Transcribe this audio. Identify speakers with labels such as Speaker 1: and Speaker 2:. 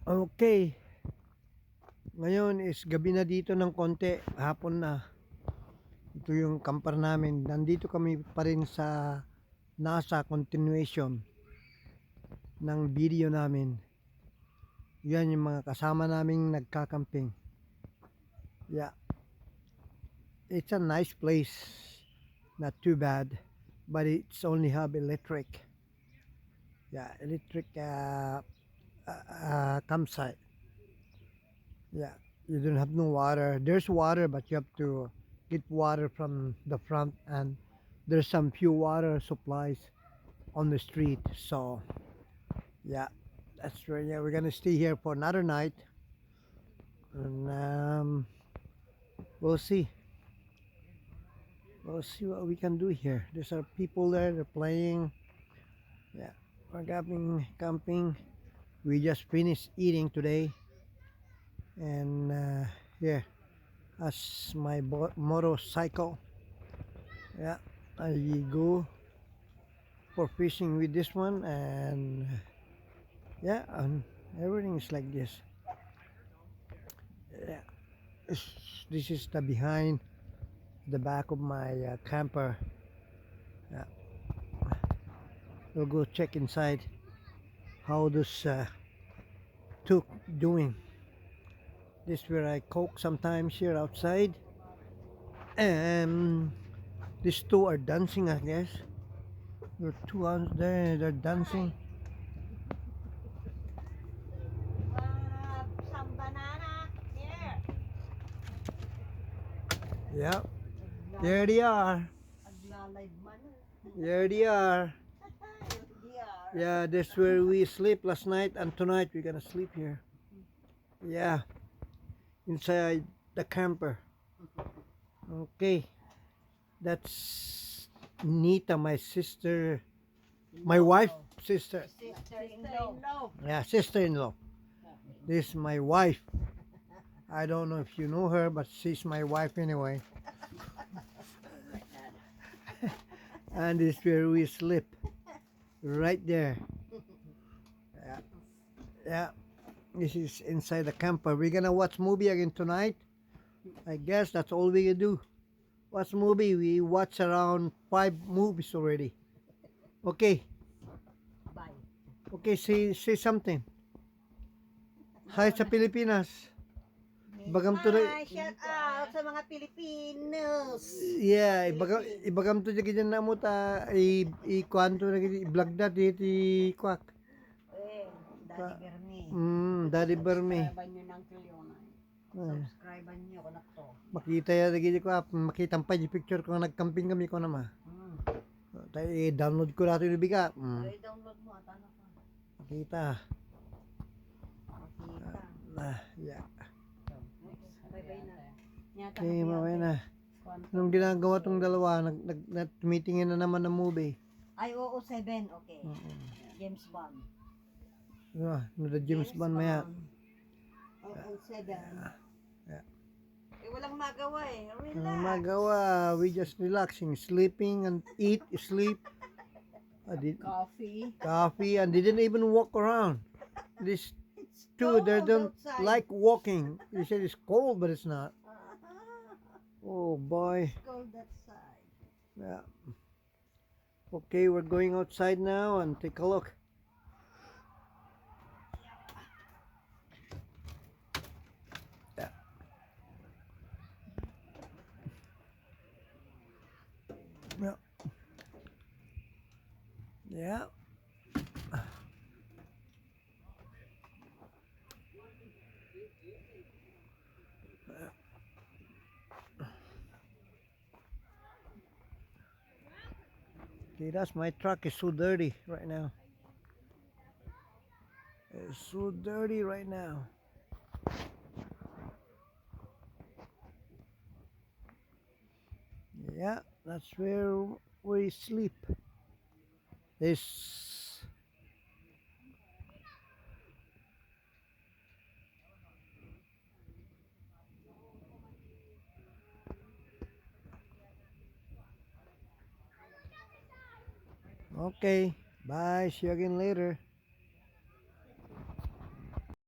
Speaker 1: Okay, ngayon is gabi na dito ng konti, hapon na. Ito yung camper namin. Nandito kami pa rin sa NASA continuation ng video namin. Yan yung mga kasama naming nagkakamping. Yeah, it's a nice place. Not too bad, but it's only have electric. Yeah, electric campsite. Yeah, you don't have no water. There's water, but you have to get water from the front, and there's some few water supplies on the street. So, yeah, that's where. Yeah, we're gonna stay here for another night, and we'll see. We'll see what we can do here. There's are people there. They're playing. Yeah, we're camping. We just finished eating today, and yeah, as my motorcycle. Yeah, I go for fishing with this one, and yeah, and everything is like this. Yeah, this is the behind the back of my camper. Yeah, we'll go check inside how this took doing. This where I cook sometimes here outside, and these two are dancing, I guess. There are two out there. They're dancing.
Speaker 2: Some banana here.
Speaker 1: Yeah, there they are.
Speaker 2: Aglalay man.
Speaker 1: There they are.
Speaker 2: Here.
Speaker 1: Yeah, that's where we sleep last night, and tonight we're gonna sleep here. Yeah, inside the camper. Okay, that's Nita, my sister, my wife, sister.
Speaker 2: Sister-in-law.
Speaker 1: Yeah, sister-in-law. This is my wife. I don't know if you know her, but she's my wife anyway. And this is where we sleep, right there. Yeah, yeah. This is inside the camper. We're gonna watch movie again tonight. I guess that's all we can do. Watch movie. We watch around 5 movies already. Okay.
Speaker 2: Bye.
Speaker 1: Okay, say something. Hi sa Pilipinas. Bagam to
Speaker 2: Hi, shout out sa mga Pilipinos.
Speaker 1: yeah, ibagam to dyan na mo ta kwanto na i-vlog dat iti kwak.
Speaker 2: Daddy Bernie.
Speaker 1: Daddy Berme.
Speaker 2: Subscribe nyo ng Kilyonay. Subscribe nyo ko na to.
Speaker 1: Makita ya lagi ko makita pa yung picture ko nagcamping kami ko naman. Tayo download ko natin yung biga.
Speaker 2: I-download mo at ano ka.
Speaker 1: Makita. Yeah.
Speaker 2: Bye-bye na.
Speaker 1: Okay, mabay na. Anong ginagawa tong dalawa? Nag-meetingin na naman ng movie.
Speaker 2: Ay, oo, 7. Okay. James Bond.
Speaker 1: The James Bond maya.
Speaker 2: Oo, 7.
Speaker 1: Yeah.
Speaker 2: Eh, walang magawa eh. Relax.
Speaker 1: Anong magawa? We just relaxing, sleeping and eat, sleep. Coffee, and they didn't even walk around. These two, they don't
Speaker 2: outside.
Speaker 1: like walking. They said it's cold, but it's not. Oh boy.
Speaker 2: It's cold outside.
Speaker 1: Yeah. Okay, we're going outside now and take a look. Yeah. Yeah. Yeah. Okay, that's my truck is so dirty right now. It's so dirty right now. Yeah, that's where we sleep. This okay, bye, see you again later.